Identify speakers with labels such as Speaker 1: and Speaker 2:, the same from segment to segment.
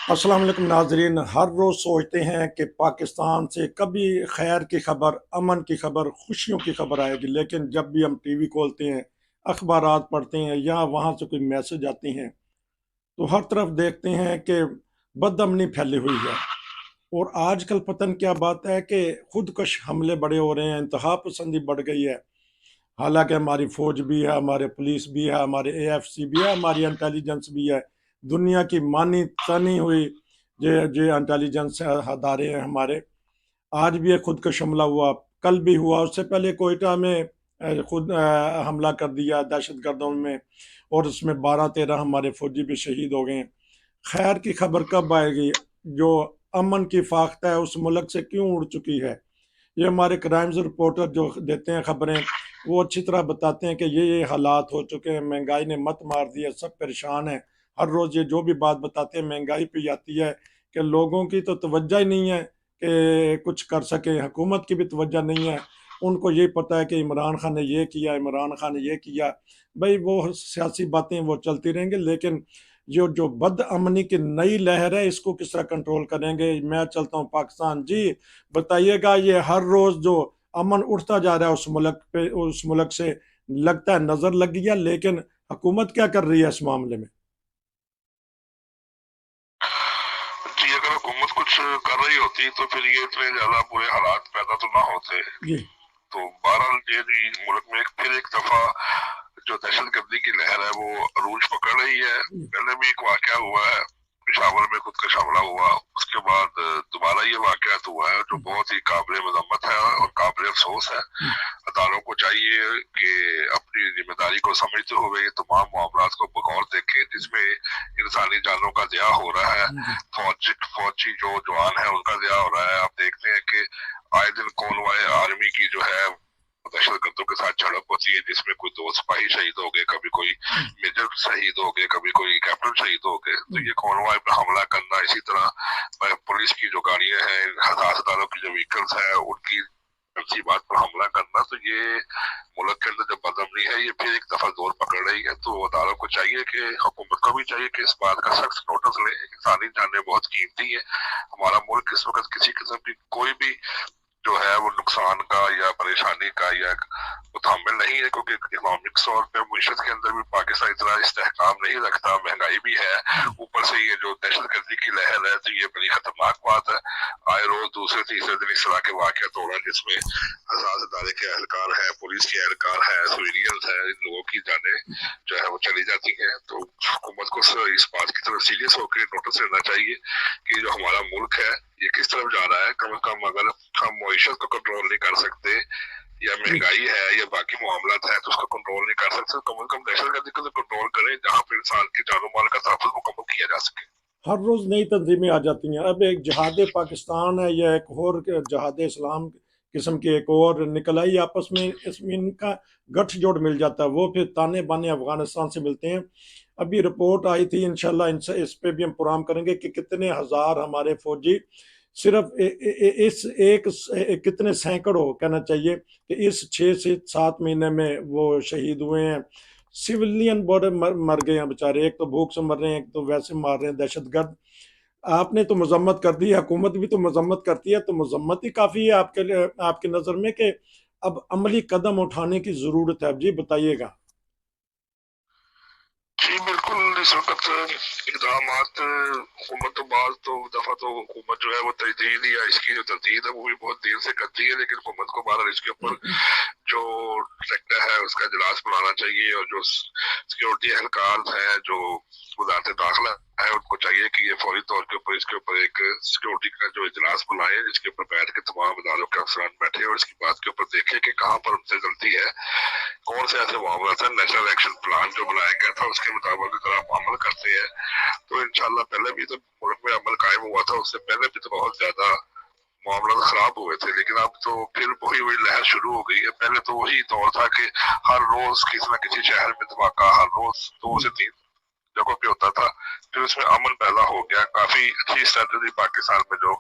Speaker 1: अस्सलाम वालेकुम नाजरीन। हर रोज़ सोचते हैं कि पाकिस्तान से कभी खैर की खबर, अमन की खबर, खुशियों की खबर आएगी, लेकिन जब भी हम टीवी खोलते हैं, अखबारात पढ़ते हैं या वहाँ से कोई मैसेज आते हैं, तो हर तरफ देखते हैं कि बदअमनी फैली हुई है। और आजकल पता नहीं क्या बात है कि खुदकश हमले बड़े हो रहे हैं, इंतहा पसंदी बढ़ गई है। हालांकि हमारी फौज भी है, हमारे पुलिस भी है, हमारे एएफसी भी है, हमारी इंटेलिजेंस भी है। दुनिया की मानी तानी हुई जो इंटेलिजेंस अदारे हैं हमारे, आज भी एक खुद का हमला हुआ, कल भी हुआ, उससे पहले कोयटा में खुद हमला कर दिया दहशत गर्दों में, और उसमें 12-13 हमारे फौजी भी शहीद हो गए हैं। खैर की खबर कब आएगी? जो अमन की फाख्ता है उस मुल्क से क्यों उड़ चुकी है? ये हमारे क्राइम्स रिपोर्टर जो देते हैं खबरें, वो अच्छी तरह बताते हैं कि ये हालात हो चुके हैं, महंगाई ने मत मार दी है, सब परेशान हैं। हर रोज़ ये जो भी बात बताते हैं महंगाई पे ही आती है कि लोगों की तो तवज्जो ही नहीं है कि कुछ कर सके, हुकूमत की भी तवज्जो नहीं है। उनको ये पता है कि इमरान खान ने ये किया, इमरान खान ने ये किया। भाई वो सियासी बातें वो चलती रहेंगी, लेकिन जो जो बदअमनी की नई लहर है इसको किस तरह कंट्रोल करेंगे? मैं चलता हूँ पाकिस्तान। जी बताइएगा। ये हर रोज जो अमन उठता जा रहा है उस मुल्क पे, उस मुल्क से लगता है नजर लग गया, लेकिन हुकूमत क्या कर रही है इस मामले में?
Speaker 2: जी, अगर हुकूमत कुछ कर रही होती तो फिर ये इतने ज्यादा बुरे हालात पैदा तो ना होते।
Speaker 1: जी।
Speaker 2: तो बहरहाल ये भी मुल्क में फिर एक दफा जो दहशतगर्दी की लहर है वो अरूज पकड़ रही है। पहले भी एक वाकया हुआ है, पिशावर में खुदकश हमला हुआ। उसके बाद दोबारा ये वाकया हुआ है जो बहुत ही काबिल मजम्मत है और काबिल अफसोस है। अदालों को चाहिए कि अपनी जिम्मेदारी को समझते हुए ये तमाम मामलात को बगौर देखे जिसमें इंसानी जानों का ज़िया हो रहा है।
Speaker 1: जी।
Speaker 2: फौजी जो जवान है उनका ज़िया हो रहा है। आप देखते हैं कि आए दिन कॉनवॉय आर्मी की जो है दहशतगर्दों के साथ झड़प होती है जिसमें कोई दो सिपाही शहीद हो गए, कभी कोई मेजर शहीद हो गए, कभी कोई कैप्टन शहीद हो गए। तो ये कॉनवॉय पर हमला करना, इसी तरह पुलिस की जो गाड़ियां हैं, हदासदारों की जो व्हीकल्स है उनकी अच्छी बात पर हमला करना, तो ये मुल्क के अंदर जो बदअमनी है ये फिर एक दफा जोर पकड़ रही है। तो अदालत को चाहिए कि हुकूमत को भी चाहिए कि इस बात का सख्त नोटिस ले। इंसानी जानें बहुत कीमती है। हमारा मुल्क इस वक्त किसी किस्म की कोई भी जो है वो नुकसान का या परेशानी का या मुतामिल नहीं है, क्योंकि इकोनॉमिक तौर पे मीशत के अंदर भी पाकिस्तान इतना इस्तेहकाम नहीं रखता। महंगाई भी है, ऊपर से ये जो दहशतगर्दी की लहर है, तो ये बड़ी खतरनाक बात है। आए रोज दूसरे तीसरे दिन इस तरह के वाकया हो रहे हैं जिसमें हजार अदारे के एहलकार है, पुलिस के एहलकार है, सिविलियंस है, इन लोगों की जाने जो है वो चली जाती है। तो हुकूमत को इस बात की तरफ सीरियस होकर नोटिस लेना चाहिए कि जो हमारा मुल्क है ये किस तरफ जा रहा है। कम अज कम अगर हम मईशत को कंट्रोल नहीं कर सकते या
Speaker 1: जी।
Speaker 2: महंगाई है या बाकी मामलात है तो उसको कंट्रोल नहीं कर सकते, कम अज कम दहशतगर्दी को तो कंट्रोल करें जहाँ पर इंसान की जानो माल का तहफ़्फ़ुज़ मुकम्मल किया जा सके।
Speaker 1: हर रोज नई तंजीमें आ जाती हैं। अब एक जहाद पाकिस्तान है या एक और जहाद इस्लाम किस्म की एक और निकल आई आपस में, इसमें इनका गठजोड़ मिल जाता है, वो फिर ताने बाने अफगानिस्तान से मिलते हैं। अभी रिपोर्ट आई थी, इंशाल्लाह इनसे इस पे भी हम प्रोग्राम करेंगे कि कितने हजार हमारे फौजी सिर्फ इस कितने सैकड़ों कहना चाहिए कि इस 6 से 7 महीने में वो शहीद हुए हैं। सिविलियन बड़े मर गए हैं बेचारे, एक तो भूख से मर रहे हैं, एक तो वैसे मार रहे हैं दहशतगर्द। आपने तो मजम्मत कर दी, हुकूमत भी तो मजम्मत करती है, तो मजम्मत ही काफी है आपके लिए, आपकी नजर में, कि अब अमली कदम उठाने की जरूरत है? जी बताइएगा।
Speaker 2: जी बिल्कुल, इस वक्त इकदाम हुकूमत तो बाज तो दफा तो हुकूमत जो है वो तजदीद या इसकी जो तरदीद है वो भी बहुत देर से करती है, लेकिन हुकूमत को बहरहाल इसके ऊपर जो सेक्टर है उसका इजलास बुलाना चाहिए। और जो सिक्योरिटी एहलकार हैं, जो वजारत दाखिला है, उनको चाहिए कि ये फौरी तौर के ऊपर इसके ऊपर एक सिक्योरिटी का जो इजलास बुलाए जिसके ऊपर बैठ के तमाम अदालों के अफसरान बैठे और इसकी बात के ऊपर देखें कि कहाँ पर उनसे गलती है, कौन से ऐसे मामला था। नेशनल एक्शन प्लान जो बनाया गया था उसके मुताबिक अगर आप अमल करते हैं तो इंशाल्लाह, पहले भी तो मुल्क में अमल कायम हुआ था, उससे पहले भी तो बहुत ज्यादा मामला खराब हुए थे, लेकिन अब तो फिर वही वही लहर शुरू हो गई है। पहले तो वही दौर था कि हर रोज किसी न किसी शहर में धमाका, हर रोज 2 से 3 जगहों पे होता था, फिर उसमें अमन पैदा हो गया। काफी अच्छी स्ट्रेटजी पाकिस्तान में जो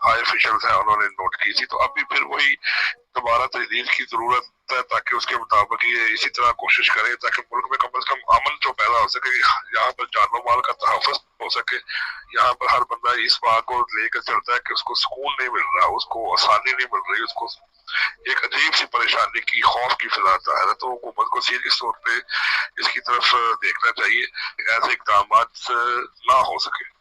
Speaker 2: हाई ऑफिशियल्स हैं उन्होंने नोट की थी। तो अभी फिर वही दोबारा तजदीद की जरूरत है, ताकि उसके मुताबिक ये इसी तरह कोशिश करें ताकि मुल्क में कम से कम अमन तो पैदा हो सके, यहाँ पर जानो माल का तहफ़्फ़ुज़ हो सके। यहाँ पर हर बंदा इस बात को लेकर चलता है कि उसको सुकून नहीं मिल रहा, उसको आसानी नहीं मिल रही, उसको एक अजीब सी परेशानी की, खौफ की फिजा ज़ाहिर है। तो हुकूमत को सीरियस तौर पे इसकी तरफ देखना चाहिए, ऐसे इक़दाम ना हो सके।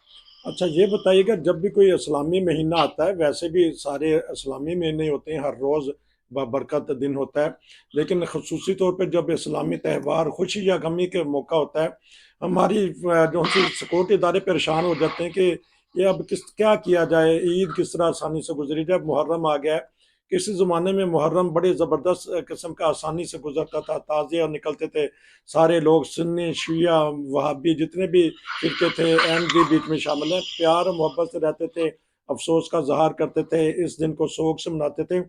Speaker 1: अच्छा ये बताइएगा, जब भी कोई इस्लामी महीना आता है, वैसे भी सारे इस्लामी महीने होते हैं, हर रोज़ बाबरकत दिन होता है, लेकिन खसूसी तौर पे जब इस्लामी त्यौहार खुशी या गमी के मौका होता है, हमारी जो सी सिक्योरिटी इदारे परेशान हो जाते हैं कि ये अब क्या किया जाए, ईद किस तरह आसानी से गुजरी। जब मुहर्रम आ गया है, किसी ज़माने में मुहर्रम बड़े ज़बरदस्त किस्म का आसानी से गुजरता था, ताज़िया निकलते थे, सारे लोग सुन्नी शिया वहाबी जितने भी फिरके थे, अहमदी बीच में शामिल हैं, प्यार और मोहब्बत से रहते थे, अफसोस का इजहार करते थे, इस दिन को शोक से मनाते थे।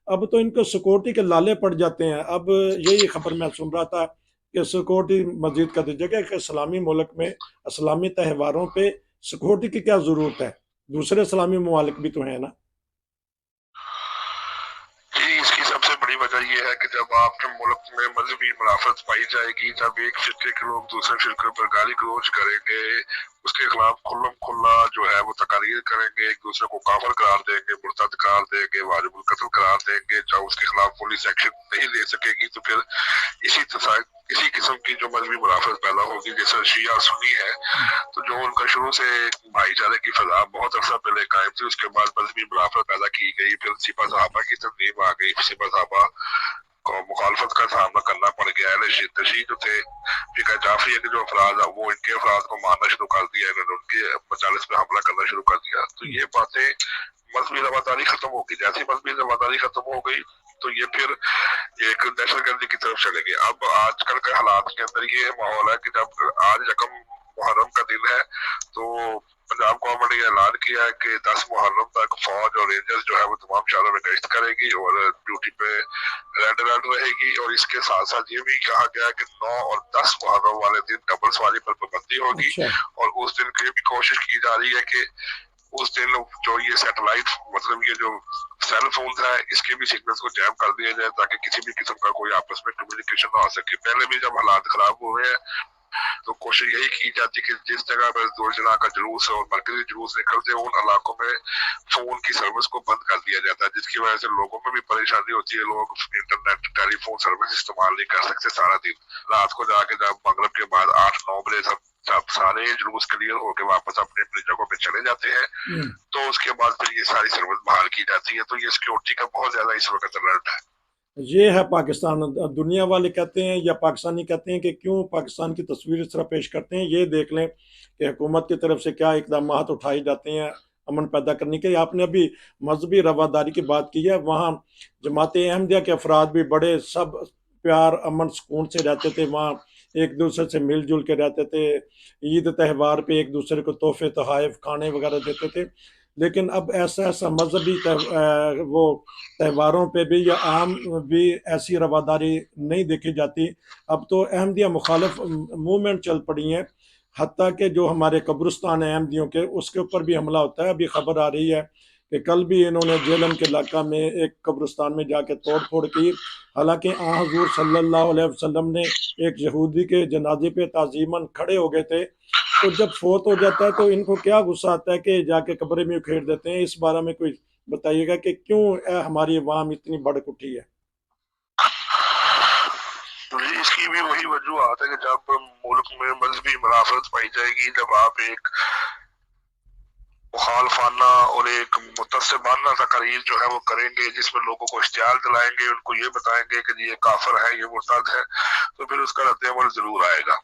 Speaker 1: अब तो इनको सिक्योरिटी के लाले पड़ जाते हैं। अब यही खबर मैं सुन रहा था कि सिक्योरिटी मजीद कर दीजिएगा कि इस्लामी मुल्क में इस्लामी त्योहारों पे सिक्योरिटी की क्या ज़रूरत है, दूसरे इस्लामी ममालिक भी तो हैं ना।
Speaker 2: जी, इसकी सबसे बड़ी वजह यह है कि जब आपके मुल्क में मजहबी मुनाफरत पाई जाएगी, जब एक फिरके के लोग दूसरे फिरके पर गाली गलौज करेंगे, उसके खिलाफ खुल्लम खुल्ला जो है वो तकारीर करेंगे, एक दूसरे को काफिर करार देंगे, मुर्तद करार देंगे, वाजिबुल कत्ल करार देंगे, जब उसके खिलाफ पुलिस एक्शन नहीं ले सकेगी, तो फिर इसी किस्म की जो मजहबी मुनाफरत पैदा होगी। जैसे शिया सुन्नी है, तो जो उनका शुरू से भाईचारे की फजा बहुत अरसा पहले कायम थी, उसके बाद मजहबी मुनाफरत पैदा की गई, फिर सिपा सहाबा की तरतीब आ गई, सिपा सहाबा को मुखालफत का सामना करना पड़ गया है। तशी जो थे फिका जाफरिया के जो अफराद, वो इनके अफराद को मारना शुरू कर दिया, इन्होंने उनके मजालिस पे हमला करना शुरू कर दिया। तो ये बातें मजहबी रवादारी खत्म होगी, जैसे मजहबी रवादारी खत्म हो गई तो ये फिर एक दहशतगर्दी की तरफ चले गए। अब आजकल के हालात के अंदर ये माहौल है कि जब आज यकम मुहर्रम का दिन है, तो पंजाब गवर्नमेंट ने ऐलान किया है कि 10 मुहर्रम तक फौज और रेंजर्स जो है वो तमाम शहरों में गश्त करेगी और ड्यूटी पे रेड अलर्ट रहेगी। और इसके साथ साथ ये भी कहा गया है कि 9 और 10 मुहर्रम वाले दिन डबल सवारी पर पाबंदी होगी।
Speaker 1: अच्छा।
Speaker 2: और उस दिन की भी कोशिश की जा रही है कि उस दिन जो ये सैटेलाइट मतलब ये जो सेल फोन है, इसके भी सिग्नल्स को जैम कर दिया जाए ताकि किसी भी किस्म का कोई आपस में कम्युनिकेशन ना हो सके। पहले भी जब हालात खराब हुए हैं तो कोशिश यही की जाती कि जिस जगह पर जोजना का जुलूस और मरकजी जुलूस निकलते हैं, उन इलाकों में फोन की सर्विस को बंद कर दिया जाता है, जिसकी वजह से लोगों में भी परेशानी होती है। लोग इंटरनेट टेलीफोन सर्विस इस्तेमाल नहीं कर सकते सारा दिन। रात को जाके जब मगरब के बाद 8-9 बजे जब सारे जुलूस क्लियर होकर वापस अपनी अपनी जगहों पे चले जाते हैं, तो उसके बाद फिर ये सारी सर्विस बहाल की जाती है। तो ये सिक्योरिटी का बहुत ज्यादा इस वक्त अलर्ट है।
Speaker 1: ये है पाकिस्तान। दुनिया वाले कहते हैं या पाकिस्तानी कहते हैं कि क्यों पाकिस्तान की तस्वीर इस तरह पेश करते हैं। ये देख लें कि हुकूमत की तरफ से क्या इकदाम उठाए जाते हैं अमन पैदा करने के। आपने अभी मजहबी रवादारी की बात की है, वहाँ जमात अहमदिया के अफराद भी बड़े सब प्यार अमन सुकून से रहते थे, वहाँ एक दूसरे से मिलजुल के रहते थे, ईद त्यौहार पे एक दूसरे को तोहफे तोहफ़ खाने वगैरह देते थे। लेकिन अब ऐसा ऐसा मजहबी वो त्योहारों पे भी या आम भी ऐसी रवादारी नहीं देखी जाती। अब तो अहमदिया मुखालिफ मूवमेंट चल पड़ी हैं, हत्ता कि जो हमारे कब्रिस्तान है अहमदियों के, उसके ऊपर भी हमला होता है। अभी खबर आ रही है कि कल भी इन्होंने जेलम के इलाका में एक कब्रिस्तान में जाके तोड़ फोड़ की। हालांकि आ हजूर सल्लल्लाहु अलैहि वसल्लम ने एक यहूदी के जनाजे पे ताजीमन खड़े हो गए थे, तो जब फोत हो जाता है तो इनको क्या गुस्सा आता है कि जाके कब्र में उखेड़ देते हैं। इस बारे में कोई बताइएगा कि क्यों हमारी अवाम इतनी भड़क उठी है।
Speaker 2: तो इसकी भी वही वजूहत है कि जब मुल्क में मजहबी मुनाफरत पाई जाएगी, जब आप एक मुखालफाना और एक मुतस्सिबाना तकरीर जो है वो करेंगे, जिसमें लोगों को इश्तियाल दिलाएंगे, उनको ये बताएंगे कि ये काफिर है, ये मुर्तद है, तो फिर उसका रद्द-ए-अमल जरूर आएगा।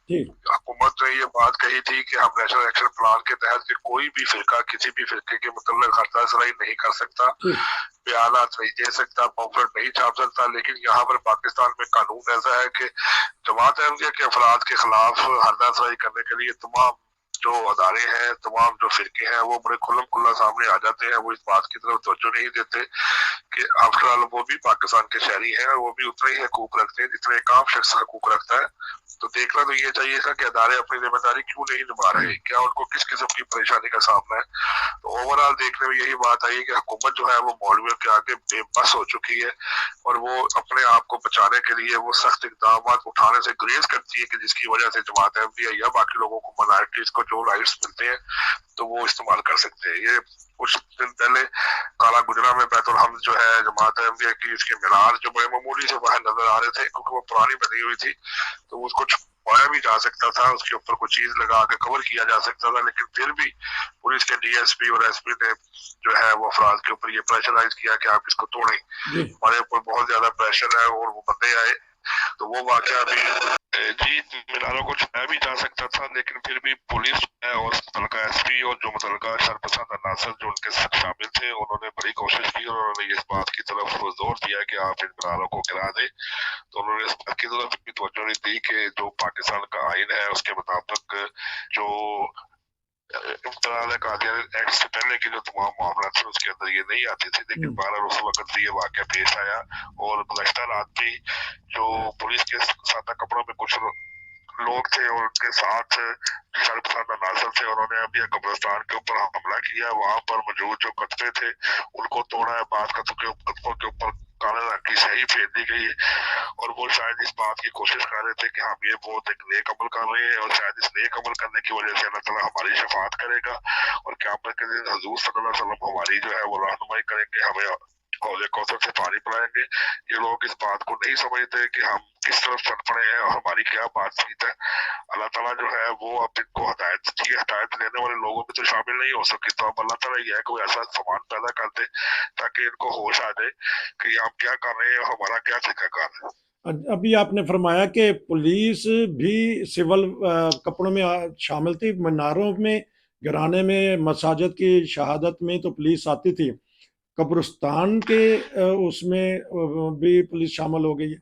Speaker 2: हुकूमत ने ये बात कही थी कि हम नेशनल एक्शन प्लान के तहत कि कोई भी फिरका किसी भी फिरके के मतलब हरतासराई नहीं कर सकता, बयानात नहीं दे सकता, पॉम्फलेट नहीं छाप सकता। लेकिन यहाँ पर पाकिस्तान में कानून ऐसा है कि जमात अहमदिया के अफराद के खिलाफ हरतासराई करने के लिए तमाम जो अदारे हैं, तमाम जो फिरके हैं, वो बड़े खुल्लम खुल्ला सामने आ जाते हैं। वो इस बात की तरफ तवज्जो नहीं देते कि आफ्टर ऑल वो भी पाकिस्तान के शहरी हैं और वो भी उतने ही हकूक रखते हैं जितने एक आम शख्स हकूक रखता है। तो देखना तो ये चाहिए था कि अदारे अपनी जिम्मेदारी क्यों नहीं निभा रहे, क्या उनको किस किस्म की परेशानी का सामना है। तो ओवरऑल देखने में यही बात आई कि हुकूमत जो है वो मौलवियों के आगे बेबस हो चुकी है और वो अपने आप को बचाने के लिए वो सख्त इकदाम उठाने से गुरेज करती है कि जिसकी वजह से जमात अहमदिया या बाकी लोगों को, माइनॉरिटीज को जो राइट्स मिलते हैं तो वो इस्तेमाल कर सकते हैं। ये कुछ दिन पहले काला गुजरा में बैतुल हम्द जो है जमात अहमदिया की, इसके मीनार जो बड़े मामूली से बाहर नजर आ रहे थे क्योंकि वो पुरानी बनी हुई थी, तो उसको छुपाया भी जा सकता था, उसके ऊपर कोई चीज लगा के कवर किया जा सकता था, लेकिन फिर भी पुलिस के डीएसपी और एसपी ने जो है वो अफराद के ऊपर ये प्रेशराइज किया कि आप इसको तोड़ें। हमारे ऊपर बहुत ज्यादा प्रेशर है और वो बंदे आए, तो वो वाकया भी जी मीनारों को छुपाया भी जा सकता था, लेकिन फिर भी पुलिस और मुतलका एसपी और जो मुतलका शरपसंद अनासर जो उनके साथ शामिल थे, उन्होंने बड़ी कोशिश की और उन्होंने इस बात की तरफ जोर दिया कि आप इन मीनारों को गिरा दें। तो उन्होंने इस बात की तरफ भी तवज्जो नहीं दी कि जो पाकिस्तान का आइन है उसके मुताबिक जो एक्ट से पहले के जो तमाम मामला थे उसके अंदर ये नहीं आती थी, लेकिन बहरहाल उस वक्त ये वाकया पेश आया। और गुज़श्ता रात भी जो पुलिस के सादा कपड़ों में कुछ लोग थे और उनके साथ शरपसंद अनासर थे, उन्होंने अभी कब्रिस्तान के ऊपर हमला किया। वहां पर मौजूद जो कतरे थे उनको तोड़ा है, बाद कतरों के ऊपर काले रंग की स्याही फेर दी गई और वो शायद इस बात की कोशिश कर रहे थे कि हम ये बहुत एक नेक अमल कर रहे हैं और शायद इस नेक अमल करने की वजह से अल्लाह ताला हमारी शफात करेगा और क़यामत के दिन हुजूर सल्लल्लाहु अलैहि वसल्लम हमारी जो है वो रहनुमाई करेंगे, हमें हौज़ कौसर से पानी पिलाएंगे। ये लोग इस बात को नहीं समझते कि हम किस तरफ चल पड़े हैं और हमारी क्या बातचीत है। अल्लाह ताला जो है वो अब इनको हदायत की, हदायत लेने वाले लोगों में तो शामिल नहीं हो सके, तो अब अल्लाह ताला ये है कोई ऐसा सामान पैदा कर दे ताकि इनको होश आ जाए कि हम क्या कर रहे हैं और हमारा क्या ठेका है।
Speaker 1: अभी आपने फरमाया कि पुलिस भी सिविल कपड़ों में शामिल थी, मीनारों में गिराने में, मसाजिद की शहादत में तो पुलिस आती थी, कब्रिस्तान के उसमें भी पुलिस शामिल हो गई है।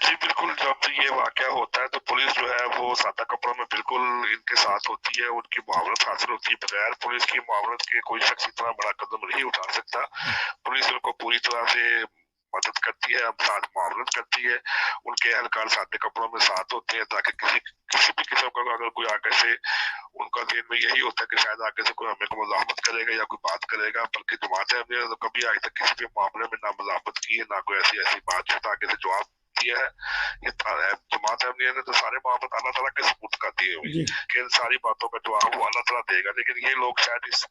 Speaker 2: जी बिल्कुल, जब ये वाकया होता है तो पुलिस जो है वो सादा कपड़ों में बिल्कुल इनके साथ होती है, उनकी मुआवनत हासिल होती है। बगैर पुलिस की मुआवनत के कोई शख्स इतना बड़ा कदम नहीं उठा सकता। पुलिस उनको पूरी तरह से मदद करती है, अब साथ मुआवनत करती है, उनके एहलकार सादे कपड़ों में साथ होते हैं ताकि किसी भी किस्म का अगर कोई आगे से, उनका दिन में यही होता है कि शायद आगे से कोई हमें को मज़ाहमत करेगा या कोई बात करेगा, बल्कि जमात अहमदिया ने तो कभी आज तक किसी भी मामले में ना मज़ाहमत की है, ना कोई ऐसी ऐसी बात आगे से जवाब दिया है। ये जमात अहमदिया ने तो सारे मामले अल्लाह ताला के सुपुर्द कर दिए हुए कि इन सारी बातों का जवाब वो अल्लाह ताला देगा, लेकिन ये लोग शायद इस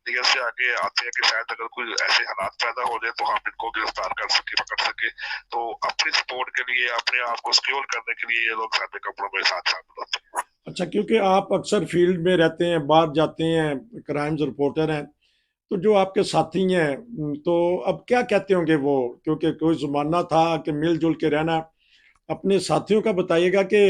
Speaker 2: नियत से आगे आते हैं कि शायद अगर कोई ऐसे हालात पैदा हो जाए तो हम इनको गिरफ्तार कर सके, पकड़ सके, तो अपनी सपोर्ट के लिए, अपने आप को सिक्योर करने के लिए ये लोग सादे कपड़ों में साथ शामिल होते हैं।
Speaker 1: अच्छा, क्योंकि आप अक्सर फील्ड में रहते हैं, बाहर जाते हैं, क्राइम्स रिपोर्टर हैं, तो जो आपके साथी हैं, तो अब क्या कहते होंगे वो, क्योंकि कोई ज़माना था कि मिलजुल के रहना। अपने साथियों का बताइएगा कि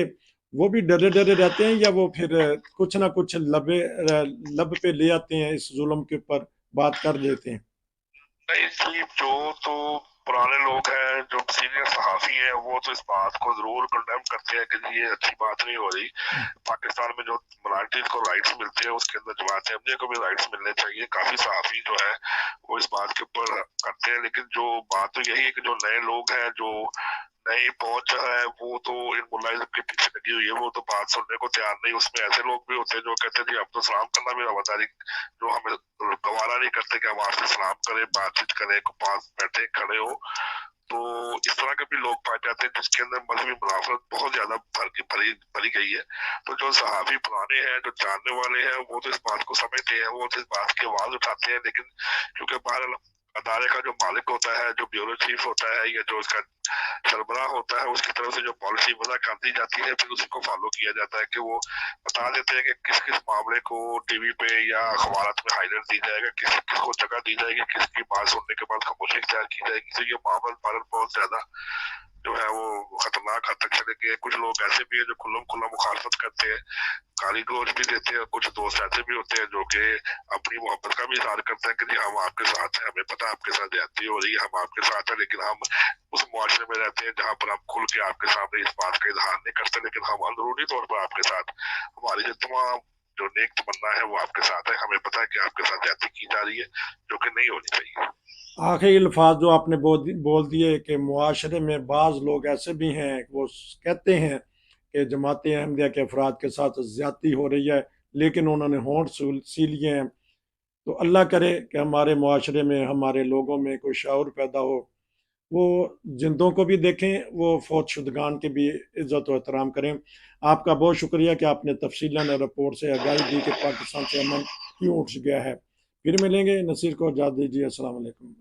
Speaker 1: वो भी डरे डरे रहते हैं या वो फिर कुछ ना कुछ लब पे ले आते हैं, इस जुल्म के ऊपर बात कर लेते हैं।
Speaker 2: नहीं जी, जो तो पुराने लोग हैं, जो सीनियर सहाफी हैं, वो तो इस बात को जरूर कंडेम करते हैं कि ये अच्छी बात नहीं हो रही। पाकिस्तान में जो माइनॉरिटीज को राइट्स मिलते हैं उसके अंदर जमात अहमदिया को भी राइट्स मिलने चाहिए। काफी सहाफी जो है वो इस बात के ऊपर करते हैं, लेकिन जो बात तो यही है कि जो नए लोग हैं, जो नई पहुंच है, वो तो इन मुलाजिम के पीछे लगी हुई है, वो तो बात सुनने को तैयार नहीं। उसमें ऐसे लोग भी होते हैं जो कहते हैं जी अब तो सलाम करना भी रवादारी, जो हमें गवारा नहीं करते कि हम आपसे सलाम करें, बातचीत करें, पास बैठे खड़े हो। तो इस तरह के भी लोग पाए जाते हैं जिसके अंदर मजहबी मुनाफरत बहुत ज्यादा भरी भरी गई है। तो जो सहाफी पुराने हैं, जो जानने वाले हैं, वो तो इस बात को समझते हैं, वो तो इस बात की आवाज उठाते हैं, लेकिन क्योंकि बहरहाल अदारे का जो मालिक होता है, जो ब्यूरो चीफ होता है या जो उसका सरबराह होता है, उसकी तरफ से जो पॉलिसी वजह कर दी जाती है, फिर उसी को फॉलो किया जाता है कि वो बता देते हैं कि किस किस मामले को टीवी पे या अखबारात में हाईलाइट दी जाएगा, किसको जगह दी जाएगी, किसकी बात सुनने के बाद खामोशी इख्तियार की जाएगी। तो ये मामला बहुत ज्यादा जो है वो खतरनाक हद तक चले गए। कुछ लोग ऐसे भी हैं जो खुल्लम खुल्ला मुखालफत करते हैं, गाली गलौज भी देते हैं। कुछ दोस्त ऐसे भी होते हैं जो कि अपनी मोहब्बत का भी इजहार करते हैं कि जी हम आपके साथ हैं, हमें पता है आपके साथ ज्यादती हो रही है, हम आपके साथ हैं, लेकिन हम उस मुआशरे में रहते हैं जहाँ पर हम खुल के आपके सामने इस बात का इजहार नहीं करते, लेकिन हम अंदरूनी तौर पर आपके साथ, हमारी जो तमाम जो नेक तमन्ना है वो आपके साथ है। हमें पता है कि आपके साथ ज्यादती की जा रही है, जो कि नहीं होनी चाहिए।
Speaker 1: आखिरी अल्फाज जो आपने बोल दिए कि मुआशरे में बाज़ लोग ऐसे भी हैं वो कहते हैं कि जमात अहमदिया के अफराद के साथ ज़्यादती हो रही है, लेकिन उन्होंने होंठ सी लिए हैं। तो अल्लाह करे कि हमारे मुआशरे में, हमारे लोगों में कोई शऊर पैदा हो, वो जिंदों को भी देखें, वो फौत शुदगान की भी इज़्ज़त व एहतराम करें। आपका बहुत शुक्रिया कि आपने तफसीलन रिपोर्ट से आगाही दी कि पाकिस्तान से अमन क्यों उठ गया है। फिर मिलेंगे, नसीर को इजाज़त दीजिए। अस्सलाम वालेकुम।